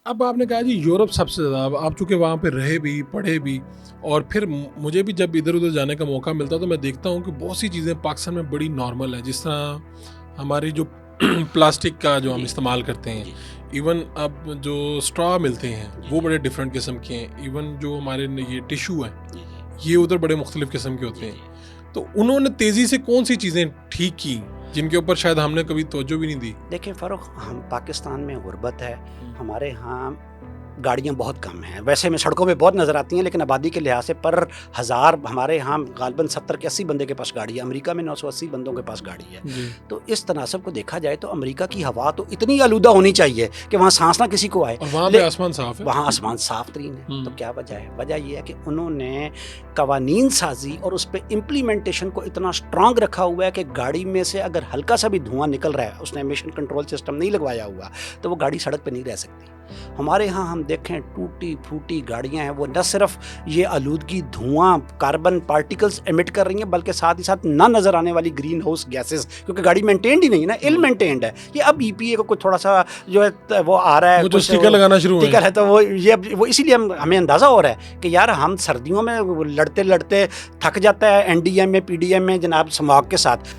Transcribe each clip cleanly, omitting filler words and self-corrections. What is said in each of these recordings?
اب آپ نے کہا جی یورپ سب سے زیادہ، آپ چونکہ وہاں پہ رہے بھی پڑھے بھی، اور پھر مجھے بھی جب ادھر ادھر جانے کا موقع ملتا تو میں دیکھتا ہوں کہ بہت سی چیزیں پاکستان میں بڑی نارمل ہیں، جس طرح ہماری جو پلاسٹک کا جو ہم جی استعمال کرتے ہیں، جی ایون اب جو اسٹرا ملتے ہیں جی وہ جی بڑے ڈفرینٹ قسم کے ہیں، ایون جو ہمارے یہ ٹیشو ہیں جی یہ ادھر بڑے مختلف قسم کے جی ہوتے ہیں. جی تو انہوں نے تیزی سے کون سی چیزیں ٹھیک کی جن کے اوپر شاید ہم نے کبھی توجہ بھی نہیں دی؟ دیکھیں فاروق، ہم پاکستان میں غربت ہے، ہمارے ہاں گاڑیاں بہت کم ہیں، ویسے میں سڑکوں پہ بہت نظر آتی ہیں لیکن آبادی کے لحاظ سے پر ہزار ہمارے ہاں غالباً 70 کے 80 بندے کے پاس گاڑی ہے، امریکہ میں 980 بندوں کے پاس گاڑی ہے. جی تو اس تناسب کو دیکھا جائے تو امریکہ کی ہوا تو اتنی آلودہ ہونی چاہیے کہ وہاں سانس نہ کسی کو آئے، اور وہاں پہ آسمان صاف ہے. وہاں آسمان صاف ترین ہے. ہوں. تو کیا وجہ ہے؟ وجہ یہ ہے کہ انہوں نے قوانین سازی اور اس پہ امپلیمنٹیشن کو اتنا اسٹرانگ رکھا ہوا ہے کہ گاڑی میں سے اگر ہلکا سا بھی دھواں نکل رہا ہے، اس نے ایمیشن کنٹرول سسٹم نہیں لگوایا ہوا، تو وہ گاڑی سڑک پہ نہیں رہ سکتی. ہمارے ہاں ہم دیکھیں ٹوٹی پھوٹی گاڑیاں ہیں، وہ نہ صرف یہ آلودگی دھواں کاربن پارٹیکلز ایمٹ کر رہی ہیں بلکہ ساتھ ہی ساتھ نہ نظر آنے والی گرین ہاؤس گیسز، کیونکہ گاڑی مینٹینڈ ہی نہیں ہے نا، ایل مینٹینڈ ہے. یہ اب ای پی اے کو کوئی تھوڑا سا جو ہے وہ آ رہا ہے، وہ جو کچھ اسٹیکر لگانا شروع ہوئے ٹھیک ہے، تو وہ اسی لیے ہمیں اندازہ ہو رہا ہے کہ یار ہم سردیوں میں لڑتے لڑتے تھک جاتا ہے این ڈی ایم میں پی ڈی ایم میں جناب سماگ کے ساتھ،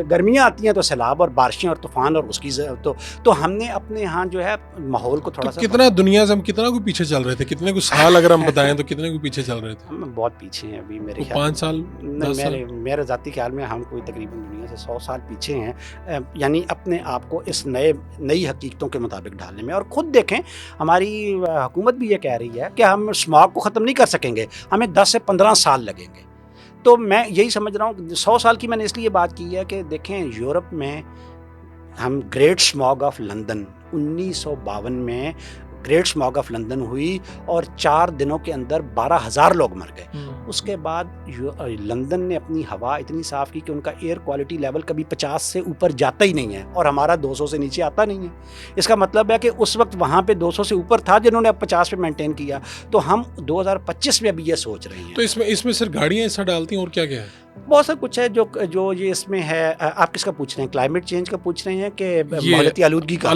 گرمیاں آتی ہیں تو سیلاب اور بارشیں اور طوفان اور اس کی تو ہم نے اپنے ہاں جو ہے ماحول کو تو تھوڑا سا کتنا دنیا سے ہم کتنا کو پیچھے چل رہے تھے، کتنے کو سال اگر ہم بتائیں تو کتنے کو پیچھے چل رہے تھے؟ ہم بہت پیچھے ہیں ابھی میرے وہ خیال 5 سال نہیں، 10 سال. میرے ذاتی خیال میں ہم کوئی تقریباً دنیا سے 100 سال پیچھے ہیں، یعنی اپنے آپ کو اس نئی حقیقتوں کے مطابق ڈھالنے میں. اور خود دیکھیں ہماری حکومت بھی یہ کہہ رہی ہے کہ ہم اسماگ کو ختم نہیں کر سکیں گے، ہمیں 10 سے 15 سال لگیں گے. تو میں یہی سمجھ رہا ہوں 100 سال کی میں نے اس لیے بات کی ہے کہ دیکھیں یورپ میں ہم گریٹ اسماگ آف لندن 1952 میں گریٹ اسماگ آف لندن ہوئی اور 4 دنوں کے اندر 12,000 لوگ مر گئے. اس کے بعد لندن نے اپنی ہوا اتنی صاف کی کہ ان کا ایئر کوالٹی لیول کبھی 50 سے اوپر جاتا ہی نہیں ہے، اور ہمارا 200 سے نیچے آتا نہیں ہے. اس کا مطلب ہے کہ اس وقت وہاں پہ 200 سے اوپر تھا جنہوں نے اب 50 پہ مینٹین کیا. تو ہم 2025 میں ابھی یہ سوچ رہے ہیں. تو اس میں صرف گاڑیاں حصہ ڈالتی ہیں اور کیا کیا ہے؟ بہت سا کچھ ہے جو یہ اس میں ہے. آپ کس کا پوچھ رہے ہیں؟ کلائمیٹ چینج کا پوچھ رہے ہیں کہ ماحولیاتی آلودگی کا؟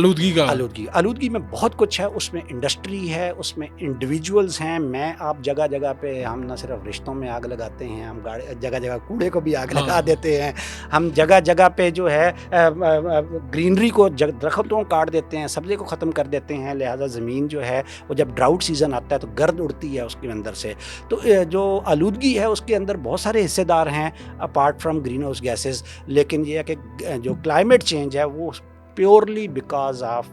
آلودگی میں بہت کچھ ہے. اس میں انڈسٹری ہے، اس میں انڈیویجولز ہیں. میں آپ جگہ جگہ پہ ہم نہ صرف رشتوں میں آگ لگاتے ہیں، ہم جگہ جگہ کوڑے کو بھی آگ لگا دیتے ہیں. ہم جگہ جگہ پہ جو ہے گرینری کو، درختوں کو کاٹ دیتے ہیں، سبزے کو ختم کر دیتے ہیں. لہٰذا زمین جو ہے وہ جب ڈراؤٹ سیزن آتا ہے تو گرد اڑتی ہے اس کے اندر سے. تو جو آلودگی ہے اس کے اندر بہت سارے حصے دار ہیں apart from green house gases. لیکن یہ ہے کہ جو کلائمیٹ چینج ہے وہ پیورلی بیکاز آف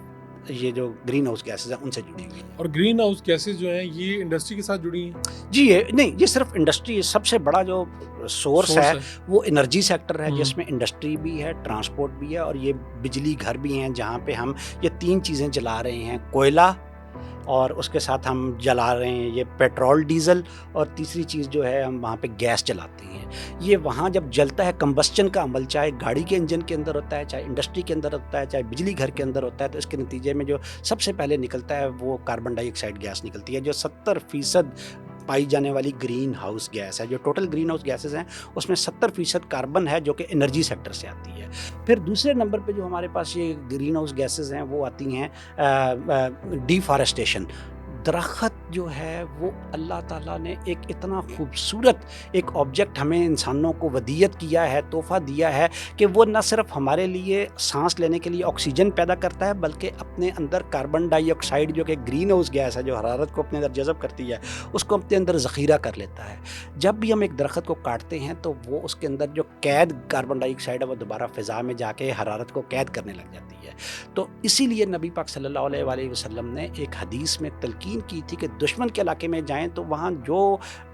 یہ جو گرین ہاؤس گیسز ہیں ان سے جڑی ہوئی ہے. اور گرین ہاؤس گیسز جو ہیں یہ انڈسٹری کے ساتھ جڑی ہیں؟ جی نہیں، یہ صرف انڈسٹری، سب سے بڑا جو سورس ہے وہ انرجی سیکٹر ہے، جس میں انڈسٹری بھی ہے، ٹرانسپورٹ بھی ہے، اور یہ بجلی گھر بھی ہیں جہاں پہ ہم یہ 3 چیزیں جلا رہے ہیں: کوئلہ، اور اس کے ساتھ ہم جلا رہے ہیں یہ پیٹرول ڈیزل، اور تیسری چیز جو ہے ہم وہاں پہ گیس جلاتے ہیں. یہ وہاں جب جلتا ہے کمبسچن کا عمل، چاہے گاڑی کے انجن کے اندر ہوتا ہے، چاہے انڈسٹری کے اندر ہوتا ہے، چاہے بجلی گھر کے اندر ہوتا ہے، تو اس کے نتیجے میں جو سب سے پہلے نکلتا ہے وہ کاربن ڈائی آکسائڈ گیس نکلتی ہے، جو 70% پائی جانے والی گرین ہاؤس گیس ہے. جو ٹوٹل گرین ہاؤس گیسز ہیں اس میں 70% کاربن ہے جو کہ انرجی سیکٹر سے آتی ہے. پھر دوسرے نمبر پہ جو ہمارے پاس یہ گرین ہاؤس گیسز ہیں وہ آتی ہیں ڈیفارسٹیشن. درخت جو ہے وہ اللہ تعالیٰ نے ایک اتنا خوبصورت ایک آبجیکٹ ہمیں انسانوں کو ودیت کیا ہے، تحفہ دیا ہے، کہ وہ نہ صرف ہمارے لیے سانس لینے کے لیے آکسیجن پیدا کرتا ہے بلکہ اپنے اندر کاربن ڈائی آکسائڈ جو کہ گرین ہاؤس گیس ہے، جو حرارت کو اپنے اندر جذب کرتی ہے، اس کو اپنے اندر ذخیرہ کر لیتا ہے. جب بھی ہم ایک درخت کو کاٹتے ہیں تو وہ اس کے اندر جو قید کاربن ڈائی آکسائڈ ہے وہ دوبارہ فضا میں جا کے حرارت کو قید کرنے لگ جاتی ہے. تو اسی لیے نبی پاک صلی اللہ علیہ وآلہ وسلم نے ایک حدیث میں تلقین کی تھی کہ دشمن کے علاقے میں جائیں تو وہاں جو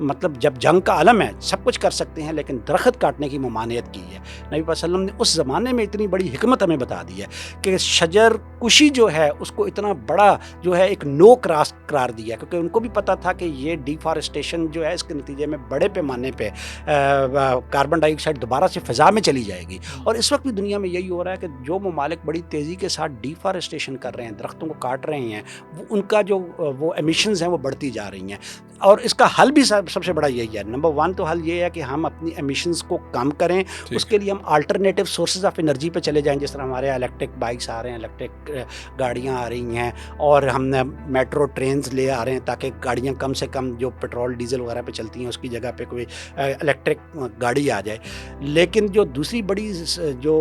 مطلب جب جنگ کا عالم ہے سب کچھ کر سکتے ہیں لیکن درخت کاٹنے کی ممانعت کی ہے. نبی پاک صلی اللہ علیہ وسلم نے اس زمانے میں اتنی بڑی حکمت ہمیں بتا دی ہے کہ شجر کشی جو ہے اس کو اتنا بڑا جو ہے ایک نو کراس قرار دیا، کیونکہ ان کو بھی پتا تھا کہ یہ ڈیفارسٹیشن جو ہے اس کے نتیجے میں بڑے پیمانے پہ کاربن ڈائی آکسائڈ دوبارہ سے فضا میں چلی جائے گی. اور اس وقت بھی دنیا میں یہی ہو رہا ہے کہ جو ممالک بڑی تیزی کے ساتھ ڈیفارسٹیشن کر رہے ہیں، درختوں کو کاٹ رہے ہیں، ان کا جو وہ ایمیشنز ہیں وہ بڑھتی جا رہی ہیں. اور اس کا حل بھی سب سے بڑا یہی ہے. نمبر 1 تو حل یہ ہے کہ ہم اپنی ایمیشنز کو کم کریں. اس کے لیے ہم آلٹرنیٹیو سورسز آف انرجی پہ چلے جائیں, جس طرح ہمارے الیکٹرک بائکس آ رہے ہیں, الیکٹرک گاڑیاں آ رہی ہیں, اور ہم نے میٹرو ٹرینز لے آ رہے ہیں تاکہ گاڑیاں کم سے کم جو پیٹرول ڈیزل وغیرہ پہ چلتی ہیں اس کی جگہ پہ کوئی الیکٹرک گاڑی آ جائے. لیکن جو دوسری بڑی جو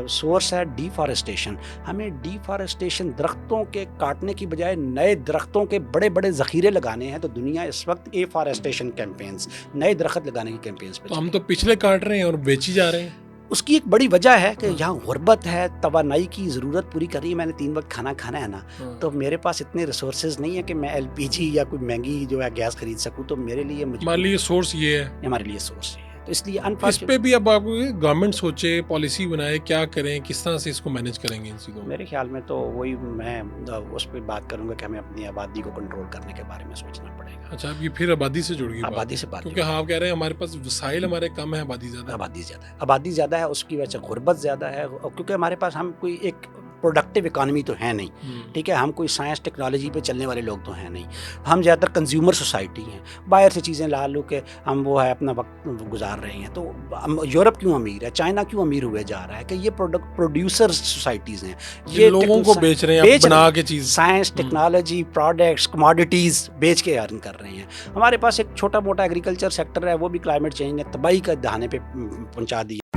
سورس ہے ڈیفارسٹیشن, ہمیں ڈیفارسٹیشن درختوں کے کاٹنے کی بجائے نئے درختوں کے بڑے بڑے ذخیرے لگانے ہیں. تو دنیا اس وقت ایفارسٹیشن کیمپینز, نئے درخت لگانے کی کیمپینز پہ, تو ہم تو پچھلے کاٹ رہے ہیں اور بیچی جا رہے ہیں. اس کی ایک بڑی وجہ ہے کہ یہاں غربت ہے, توانائی کی ضرورت پوری کرنی ہے, میں نے 3 وقت کھانا کھانا ہے نا, تو میرے پاس اتنے ریسورسز نہیں ہے کہ میں LPG یا کوئی مہنگی جو ہے گیس خرید سکوں. تو میرے لیے ہمارے لیے سورس یہ ہے, ہمارے لیے سورس یہ ہے. تو اس لیے اس پہ بھی اب آپ گورنمنٹ سوچے, پالیسی بنائے, کیا کریں, کس طرح سے اس کو مینیج کریں گے ان چیزوں. میرے خیال میں تو وہی میں اس پہ بات کروں گا کہ ہمیں اپنی آبادی کو کنٹرول کرنے کے بارے میں سوچنا پڑے گا. اچھا, اب یہ پھر آبادی سے جڑ گئی, آبادی سے بات, کیونکہ آپ کہہ رہے ہیں ہمارے پاس وسائل ہمارے کم ہے, آبادی زیادہ ہے. آبادی زیادہ ہے, اس کی وجہ سے غربت زیادہ ہے, کیونکہ ہمارے پاس ہم کوئی ایک پروڈکٹیو اکانومی تو ہے نہیں. ٹھیک ہے, ہم کوئی سائنس ٹیکنالوجی پہ چلنے والے لوگ تو ہیں نہیں. ہم زیادہ تر کنزیومر سوسائٹی ہیں, باہر سے چیزیں لا لو کے ہم وہ ہے اپنا وقت گزار رہے ہیں. تو یورپ کیوں امیر ہے, چائنا کیوں امیر ہوئے جا رہا ہے, کہ یہ پروڈیوسر سوسائٹیز ہیں, یہ لوگوں کو بیچ رہے ہیں بنا کے چیز, سائنس ٹیکنالوجی پروڈکٹس کموڈیٹیز بیچ کے ارن کر رہے ہیں. ہمارے پاس ایک چھوٹا موٹا ایگریکلچر سیکٹر ہے, وہ بھی کلائمیٹ چینج نے تباہی کا دہانے پہ پہنچا دیا.